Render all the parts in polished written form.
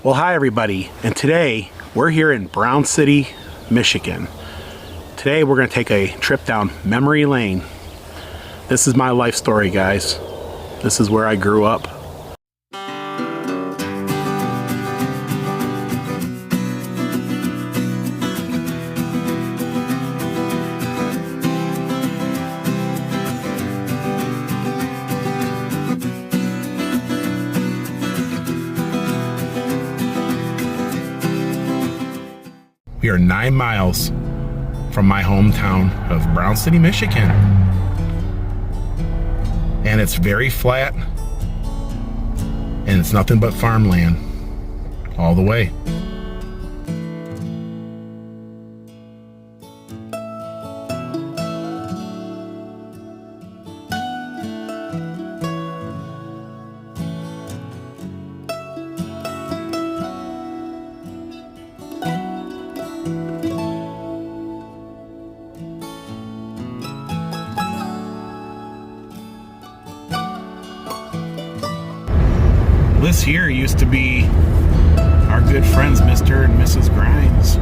Well, hi everybody, and today we're here in Brown City, Michigan. Today we're going to take a trip down memory lane. This is my life story, guys. This is where I grew up. We are 9 miles from my hometown of Brown City, Michigan. And it's very flat, and it's nothing but farmland all the way. This here used to be our good friends, Mr. and Mrs. Grimes.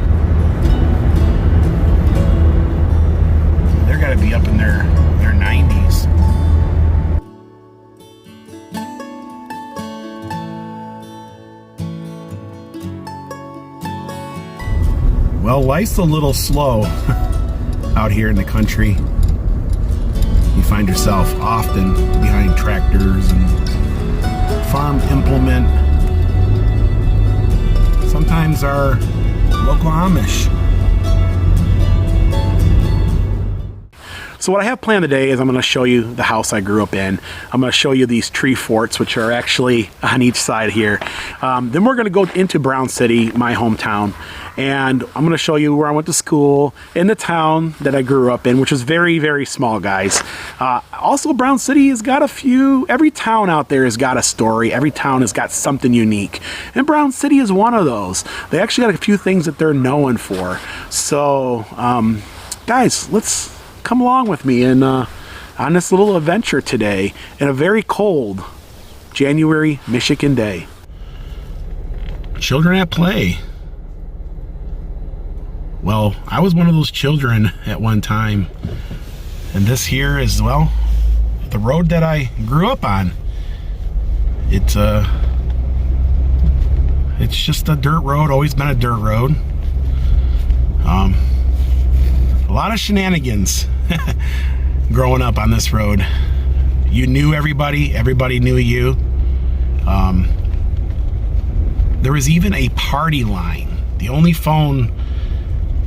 They're gotta be up in their 90s. Well, life's a little slow out here in the country. You find yourself often behind tractors and farm implement. Sometimes our local Amish. So what I have planned today is I'm going to show you the house I grew up in. I'm going to show you these tree forts, which are actually on each side here. Then we're going to go into Brown City, my hometown, and I'm going to show you where I went to school in the town that I grew up in, which is very, very small, guys. Also, Brown City has got a few, every town out there has got a story. Every town has got something unique. And Brown City is one of those. They actually got a few things that they're known for. So, guys, let's come along with me and on this little adventure today in a very cold January Michigan day. Children at play. Well, I was one of those children at one time, and this here is, well, the road that I grew up on. It's just a dirt road, always been a dirt road. A lot of shenanigans growing up on this road. You knew everybody, everybody knew you. There was even a party line. The only phone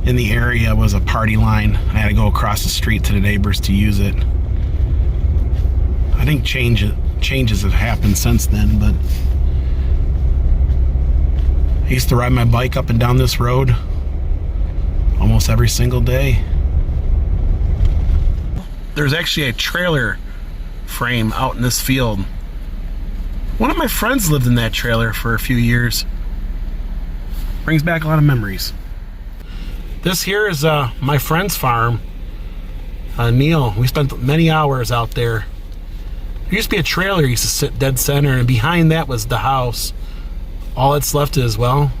in the area was a party line. I had to go across the street to the neighbors to use it. I think changes have happened since then, but I used to ride my bike up and down this road almost every single day. There's actually a trailer frame out in this field. One of my friends lived in that trailer for a few years. Brings back a lot of memories. This here is my friend's farm, Neil. We spent many hours out there. There used to be a trailer, used to sit dead center, and behind that was the house. All that's left is, well,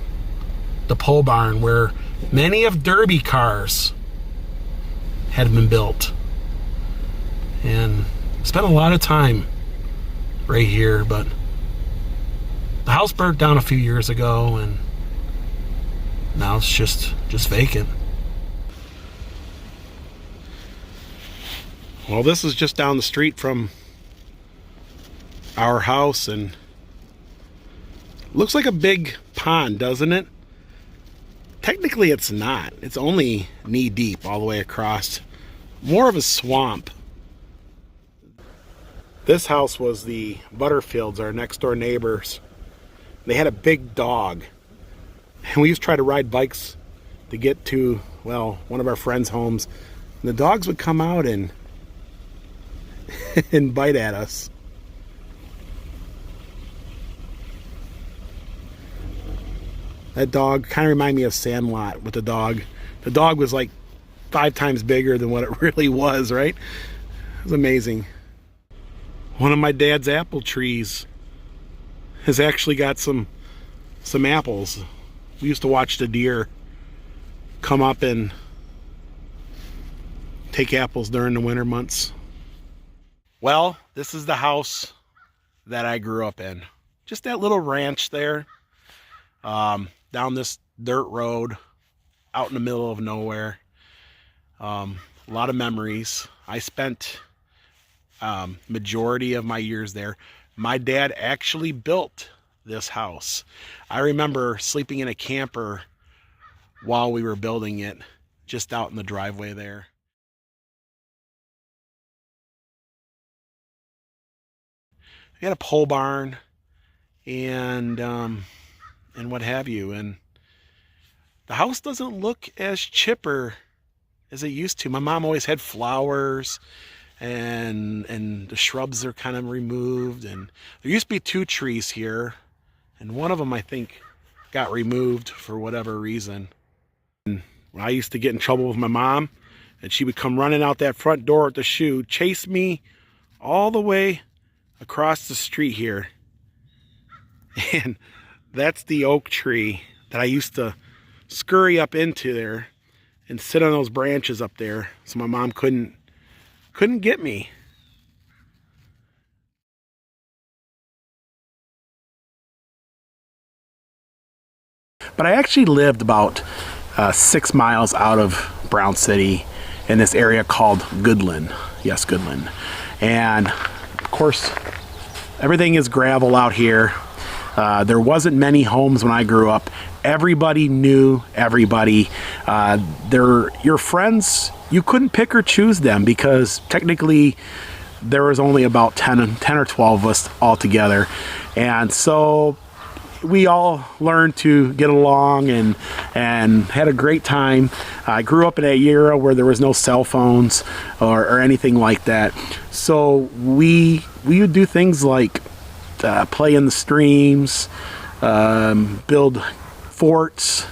the pole barn where many of Derby cars had been built. And spent a lot of time right here, but the house burnt down a few years ago, and now it's just vacant. Well, this is just down the street from our house, and looks like a big pond, doesn't it? Technically it's not. It's only knee deep all the way across. More of a swamp. This house was the Butterfields, our next door neighbors. They had a big dog. And we used to try to ride bikes to get to, well, one of our friends' homes. And the dogs would come out and bite at us. That dog kind of reminded me of Sandlot with the dog. The dog was like 5 times bigger than what it really was, right? It was amazing. One of my dad's apple trees has actually got some some apples. We used to watch the deer come up and take apples during the winter months. Well, this is the house that I grew up in. Just that little ranch there, down this dirt road, out in the middle of nowhere. A lot of memories. I spent majority of my years there. My dad actually built this house. I remember sleeping in a camper while we were building it, just out in the driveway there. We had a pole barn and what have you, and the house doesn't look as chipper as it used to. My mom always had flowers, and the shrubs are kind of removed, and there used to be 2 trees here, and one of them I think got removed for whatever reason. And I used to get in trouble with my mom, and she would come running out that front door with the shoe, chase me all the way across the street here. And that's the oak tree that I used to scurry up into there and sit on those branches up there so my mom couldn't get me. But I actually lived about 6 miles out of Brown City in this area called Goodland. Yes, Goodland. And of course, everything is gravel out here. There wasn't many homes when I grew up. Everybody knew everybody. Your friends, you couldn't pick or choose them because technically there was only about 10 or 12 of us all together. And so we all learned to get along and had a great time. I grew up in a era where there was no cell phones or anything like that. So we would do things like play in the streams, build forts,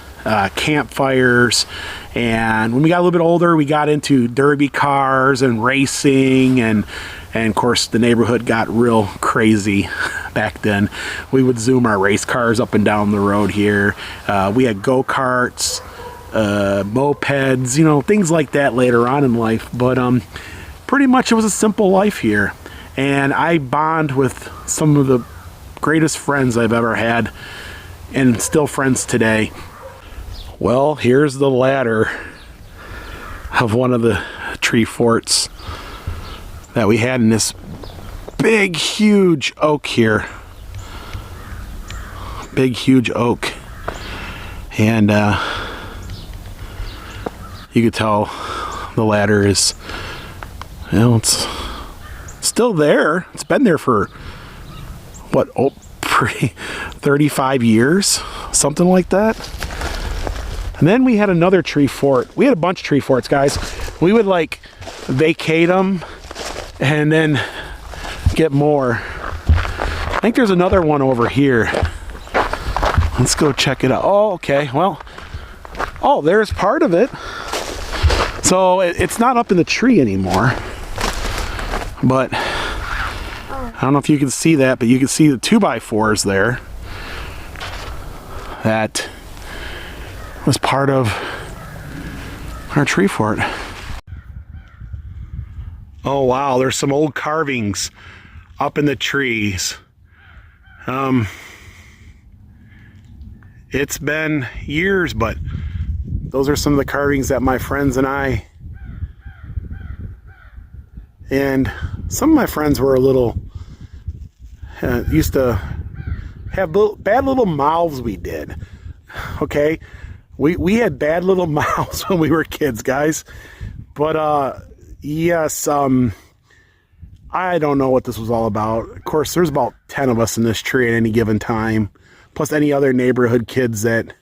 campfires, and when we got a little bit older, we got into derby cars and racing, and of course the neighborhood got real crazy back then. We would zoom our race cars up and down the road here. We had go-karts, mopeds, you know, things like that later on in life, but pretty much it was a simple life here. And I bond with some of the greatest friends I've ever had, and still friends today. Well, here's the ladder of one of the tree forts that we had in this big, huge oak here. Big, huge oak. And you could tell the ladder is, you know, it's still there. It's been there for what, 35 years, something like that. And then we had another tree fort. We had a bunch of tree forts, guys. We would like vacate them and then get more. I think there's another one over here. Let's go check it out. Oh, okay. Well, oh, there's part of it. So it's not up in the tree anymore. But I don't know if you can see that, but you can see the 2x4s there. That was part of our tree fort. Oh wow, there's some old carvings up in the trees. It's been years, but those are some of the carvings that my friends and I, and some of my friends were a little, used to have bad little mouths we did. Okay, we had bad little mouths when we were kids, guys. But yes, I don't know what this was all about. Of course, there's about 10 of us in this tree at any given time, plus any other neighborhood kids that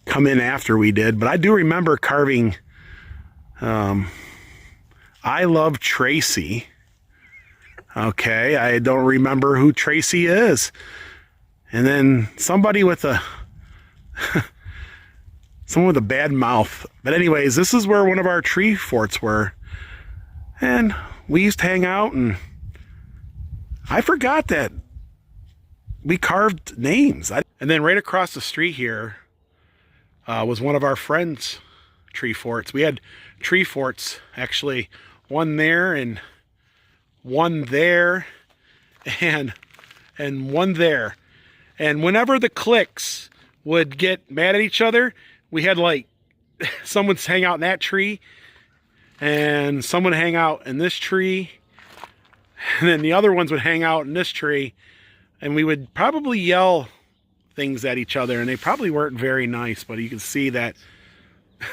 come in after we did. But I do remember carving I Love Tracy. Okay, I don't remember who Tracy is. And then somebody with a someone with a bad mouth. But anyways, this is where one of our tree forts were. And we used to hang out, and I forgot that we carved names. And then right across the street here was one of our friends' tree forts. We had tree forts, actually, one there and one there and one there. And whenever the cliques would get mad at each other, we had like someone's hang out in that tree and someone hang out in this tree, and then the other ones would hang out in this tree, and we would probably yell things at each other, and they probably weren't very nice, but you can see that,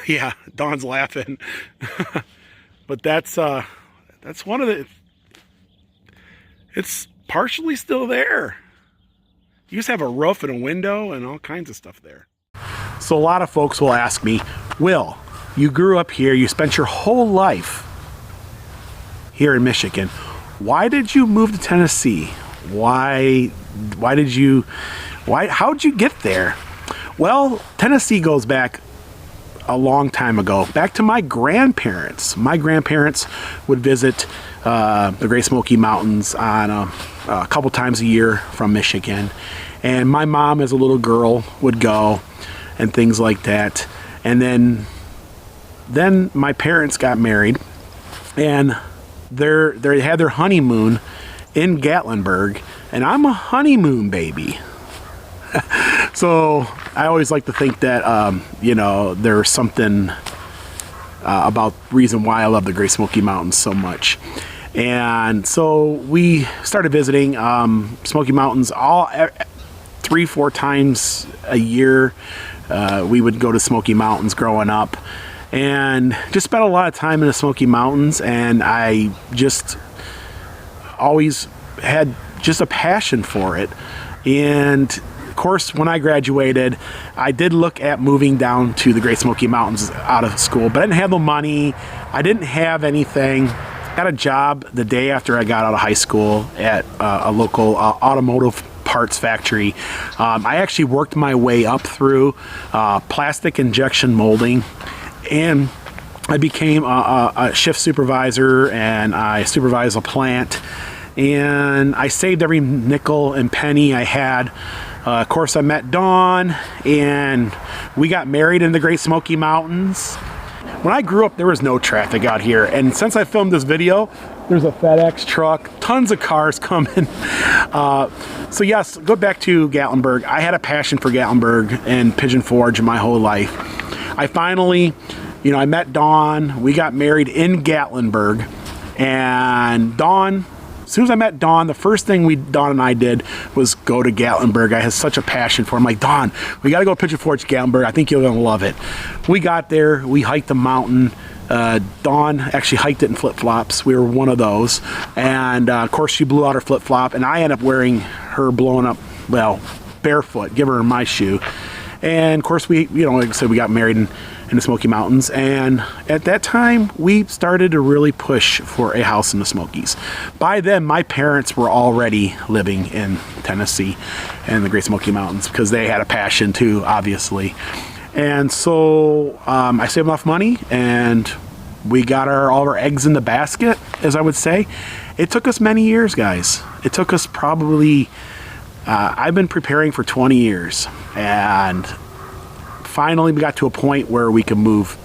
yeah, Dawn's laughing. But that's one of the, it's partially still there. You just have a roof and a window and all kinds of stuff there. So a lot of folks will ask me, Will, you grew up here, you spent your whole life here in Michigan. Why did you move to Tennessee? How'd you get there? Well, Tennessee goes back a long time ago, back to my grandparents. My grandparents would visit the Great Smoky Mountains on a couple times a year from Michigan. And my mom as a little girl would go and things like that. And then my parents got married, and they had their honeymoon in Gatlinburg, and I'm a honeymoon baby. So I always like to think that, you know, there's something about the reason why I love the Great Smoky Mountains so much. And so we started visiting Smoky Mountains 3-4 times a year. We would go to Smoky Mountains growing up and just spent a lot of time in the Smoky Mountains, and I just always had just a passion for it. And of course, when I graduated, I did look at moving down to the Great Smoky Mountains out of school, but I didn't have the money. I didn't have anything. Got a job the day after I got out of high school at a local automotive parts factory. I actually worked my way up through plastic injection molding, and I became a shift supervisor, and I supervised a plant, and I saved every nickel and penny I had. Of course, I met Dawn, and we got married in the Great Smoky Mountains. When I grew up, there was no traffic out here, and since I filmed this video, there's a FedEx truck, tons of cars coming. So yes, go back to Gatlinburg. I had a passion for Gatlinburg and Pigeon Forge my whole life. I finally, you know, I met Dawn. We got married in Gatlinburg, and Dawn, as soon as I met Dawn, the first thing Dawn and I did was go to Gatlinburg. I had such a passion for it. I'm like, Dawn, we got to go to Pigeon Forge, Gatlinburg. I think you're going to love it. We got there. We hiked the mountain. Dawn actually hiked it in flip-flops. We were one of those. And, of course, she blew out her flip-flop, and I ended up wearing her blowing up, well, barefoot, give her my shoe. And, of course, we, you know, like I said, we got married in the Smoky Mountains, and at that time we started to really push for a house in the Smokies. By then my parents were already living in Tennessee and the Great Smoky Mountains because they had a passion too, obviously. And so I saved enough money, and we got all of our eggs in the basket, as I would say. It took us many years, guys. It took us probably I've been preparing for 20 years, and finally we got to a point where we could move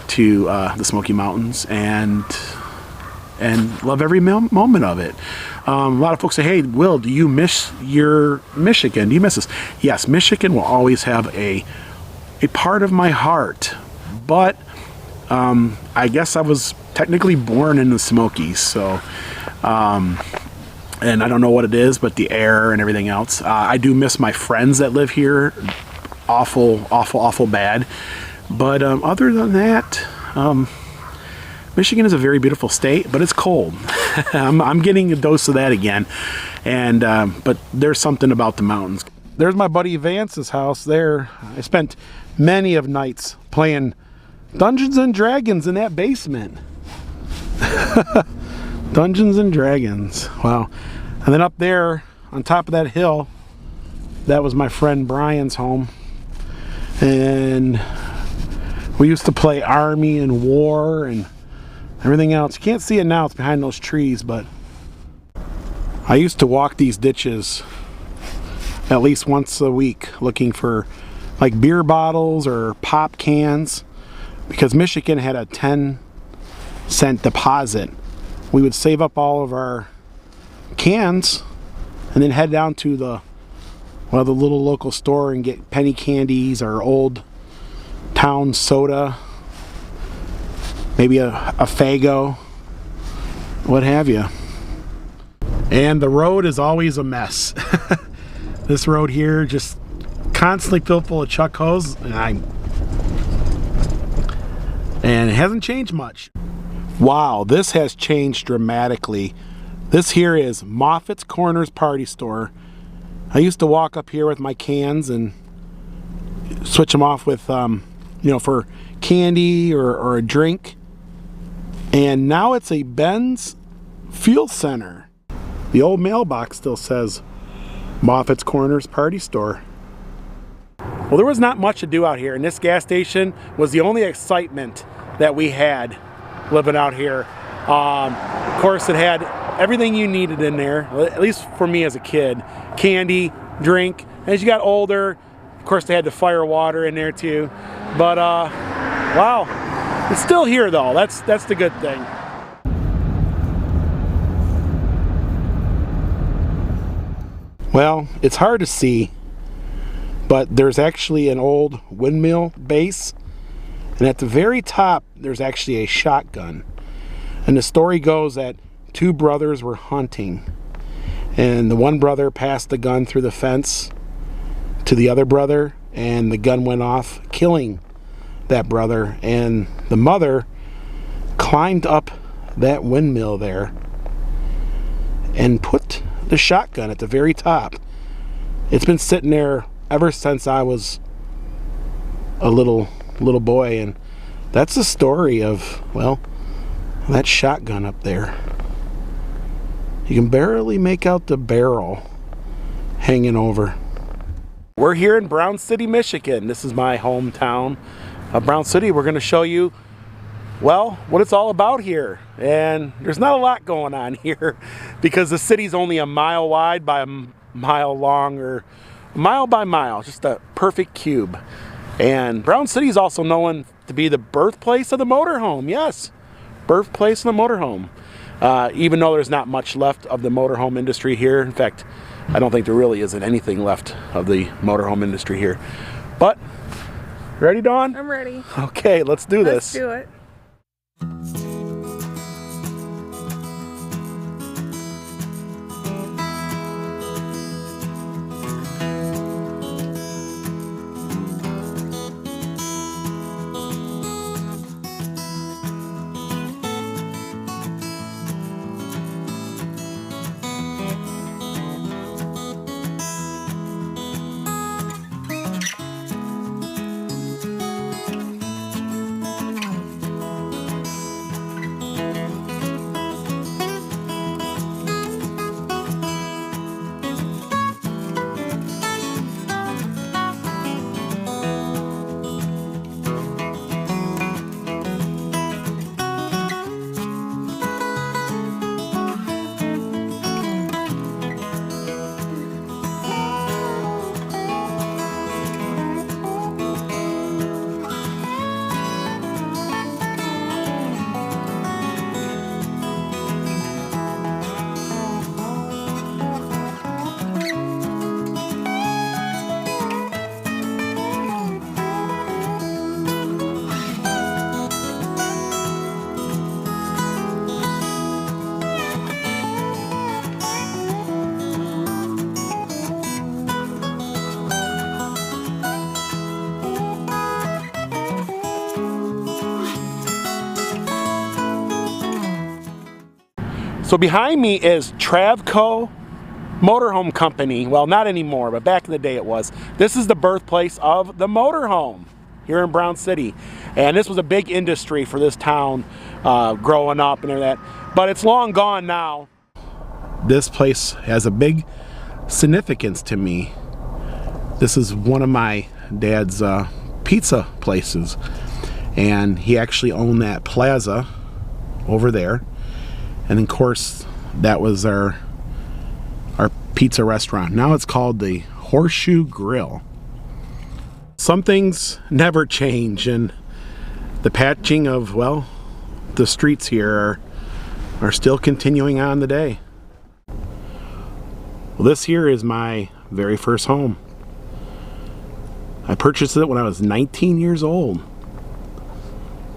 to the Smoky Mountains and love every moment of it. A lot of folks say, hey, Will, do you miss your Michigan? Do you miss us? Yes, Michigan will always have a part of my heart, but I guess I was technically born in the Smokies, so and I don't know what it is, but the air and everything else. I do miss my friends that live here awful bad, but other than that, Michigan is a very beautiful state, but it's cold. I'm getting a dose of that again, and but there's something about the mountains. There's my buddy Vance's house there. I spent many of nights playing Dungeons and Dragons in that basement. Dungeons and Dragons, wow. And then up there on top of that hill, that was my friend Brian's home, and we used to play Army and War and everything else. You can't see it now, it's behind those trees, but I used to walk these ditches at least once a week looking for like beer bottles or pop cans, because Michigan had a 10-cent deposit. We would save up all of our cans and then head down to the little local store and get penny candies or old town soda, maybe a Faygo, what have you. And the road is always a mess. This road here just constantly filled full of chuck hose, and it hasn't changed much. Wow, this has changed dramatically. This here is Moffitt's Corners Party Store. I used to walk up here with my cans and switch them off with, you know, for candy or a drink. And now it's a Ben's Fuel Center. The old mailbox still says Moffitt's Corners Party Store. Well, there was not much to do out here, and this gas station was the only excitement that we had living out here. Of course, it had everything you needed in there, at least for me as a kid. Candy, drink. As you got older, of course, they had the fire water in there too. But wow, it's still here though. That's the good thing. Well, it's hard to see, but there's actually an old windmill base, and at the very top there's actually a shotgun. And the story goes that two brothers were hunting, and the one brother passed the gun through the fence to the other brother, and the gun went off, killing that brother. And the mother climbed up that windmill there and put the shotgun at the very top. It's been sitting there ever since I was a little boy, and that's the story of, well, that shotgun up there. You can barely make out the barrel hanging over. We're here in Brown City, Michigan. This is my hometown of Brown City. We're going to show you, well, what it's all about here. And there's not a lot going on here because the city's only a mile wide by a mile long, or mile by mile, just a perfect cube. And Brown City is also known to be the birthplace of the motorhome. Yes, birthplace of the motorhome. Even though there's not much left of the motorhome industry here. In fact, I don't think there really isn't anything left of the motorhome industry here. But, ready, Dawn? I'm ready. Okay, let's do this. Let's do it. So behind me is Travco Motorhome Company. Well, not anymore, but back in the day it was. This is the birthplace of the motorhome here in Brown City. And this was a big industry for this town growing up and everything. But it's long gone now. This place has a big significance to me. This is one of my dad's pizza places. And he actually owned that plaza over there. And of course, that was our pizza restaurant. Now it's called the Horseshoe Grill. Some things never change, and the patching of, well, the streets here are still continuing on today. Well, this here is my very first home. I purchased it when I was 19 years old.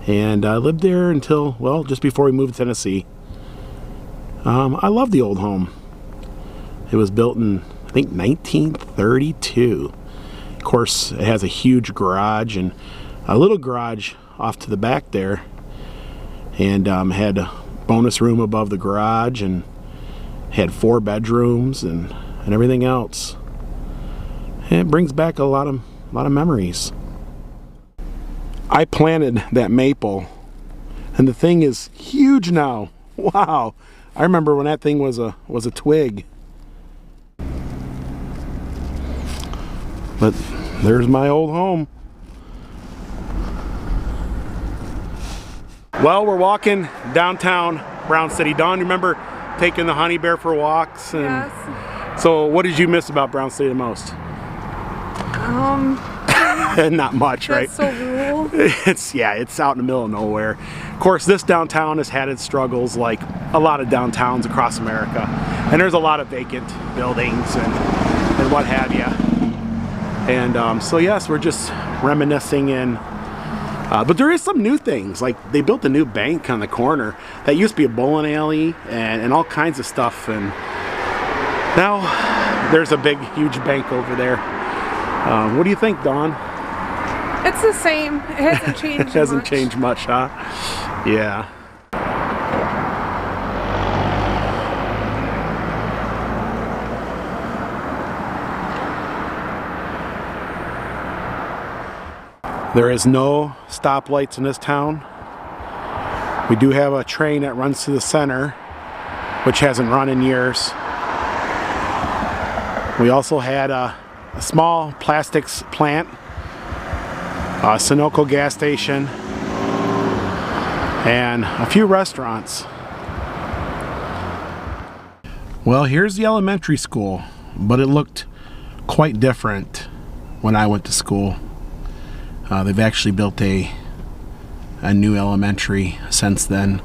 And I lived there until, well, just before we moved to Tennessee. I love the old home. It was built in, I think, 1932. Of course, it has a huge garage and a little garage off to the back there. And had a bonus room above the garage and had 4 bedrooms and everything else. And it brings back a lot of memories. I planted that maple, and the thing is huge now. Wow! I remember when that thing was a twig. But there's my old home. Well, we're walking downtown Brown City. Dawn, you remember taking the honey bear for walks? And yes. So what did you miss about Brown City the most? Not much, right? That's so rural. It's out in the middle of nowhere. Of course, this downtown has had its struggles like a lot of downtowns across America. And there's a lot of vacant buildings and what have you. And so yes, we're just reminiscing but there is some new things. Like they built a new bank on the corner that used to be a bowling alley and all kinds of stuff. And now there's a big, huge bank over there. What do you think, Dawn? It's the same. It hasn't changed It hasn't much. changed much, huh? Yeah. There is no stoplights in this town. We do have a train that runs to the center, which hasn't run in years. We also had a small plastics plant, a Sunoco gas station, and a few restaurants. Well, here's the elementary school, but it looked quite different when I went to school. They've actually built a new elementary since then.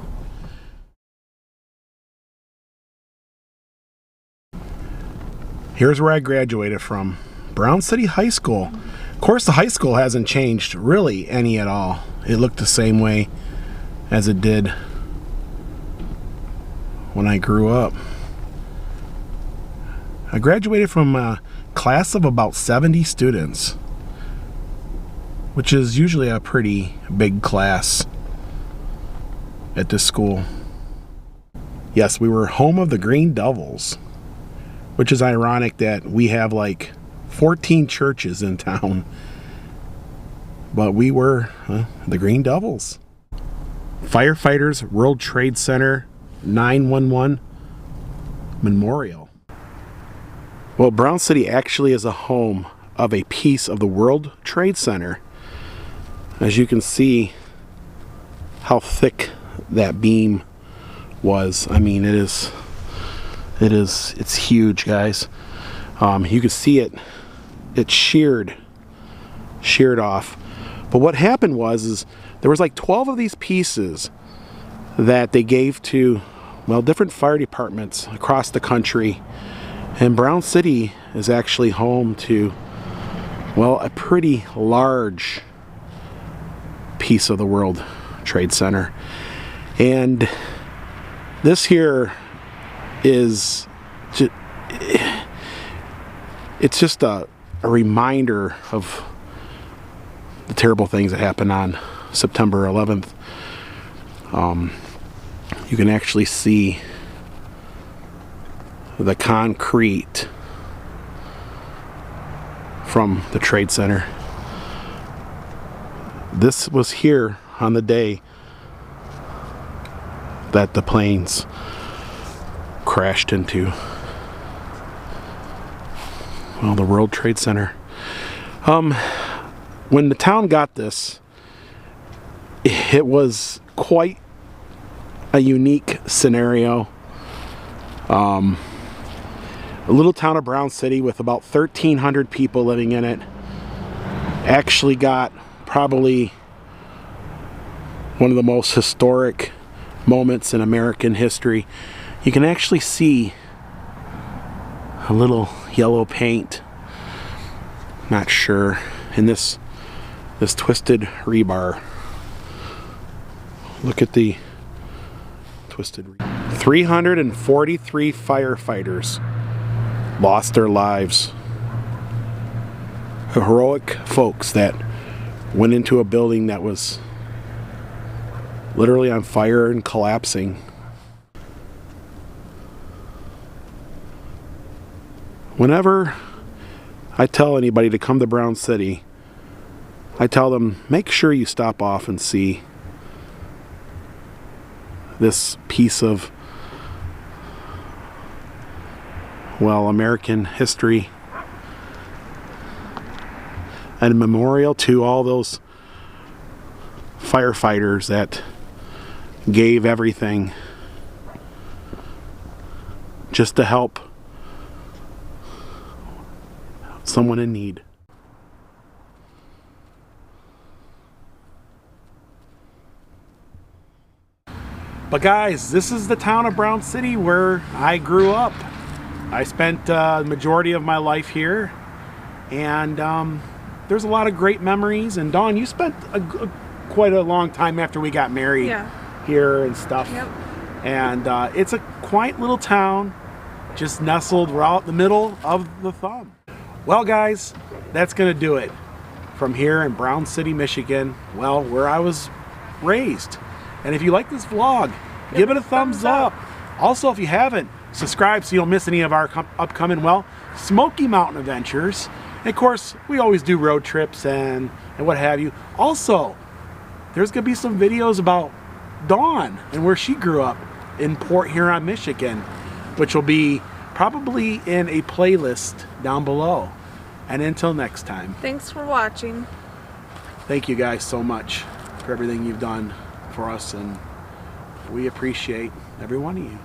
Here's where I graduated from, Brown City High School. Of course, the high school hasn't changed really any at all. It looked the same way as it did when I grew up. I graduated from a class of about 70 students, which is usually a pretty big class at this school. Yes, we were home of the Green Devils, which is ironic that we have like 14 churches in town, but we were the Green Devils. Firefighters World Trade Center 911 Memorial. Well, Brown City actually is a home of a piece of the World Trade Center. As you can see how thick that beam was. I mean, it's huge, guys. You can see it sheared off. But what happened was there was like 12 of these pieces that they gave to, well, different fire departments across the country. And Brown City is actually home to, well, a pretty large piece of the World Trade Center. And this here is just, it's just a reminder of the terrible things that happened on September 11th. You can actually see the concrete from the Trade Center. This was here on the day that the planes crashed into, well, the World Trade Center. When the town got this, it was quite a unique scenario. A little town of Brown City with about 1,300 people living in it. Actually got probably one of the most historic moments in American history. You can actually see a little yellow paint, not sure, in this twisted rebar. Look at the twisted rebar. 343 firefighters lost their lives. Heroic folks that went into a building that was literally on fire and collapsing. Whenever I tell anybody to come to Brown City, I tell them, make sure you stop off and see this piece of, well, American history and a memorial to all those firefighters that gave everything just to help someone in need. But guys, this is the town of Brown City where I grew up. I spent the majority of my life here, and there's a lot of great memories. And Dawn, you spent quite a long time after we got married here and stuff. Yep. And it's a quaint little town, just nestled right out in the middle of the thumb. Well guys, that's gonna do it from here in Brown City, Michigan, well, where I was raised. And if you like this vlog, give it a thumbs up. Also, if you haven't, subscribe so you don't miss any of our upcoming, well, Smoky Mountain adventures. And of course, we always do road trips and what have you. Also, there's gonna be some videos about Dawn and where she grew up in Port Huron, Michigan, which will be probably in a playlist down below. And until next time. Thanks for watching. Thank you guys so much for everything you've done for us, and we appreciate every one of you.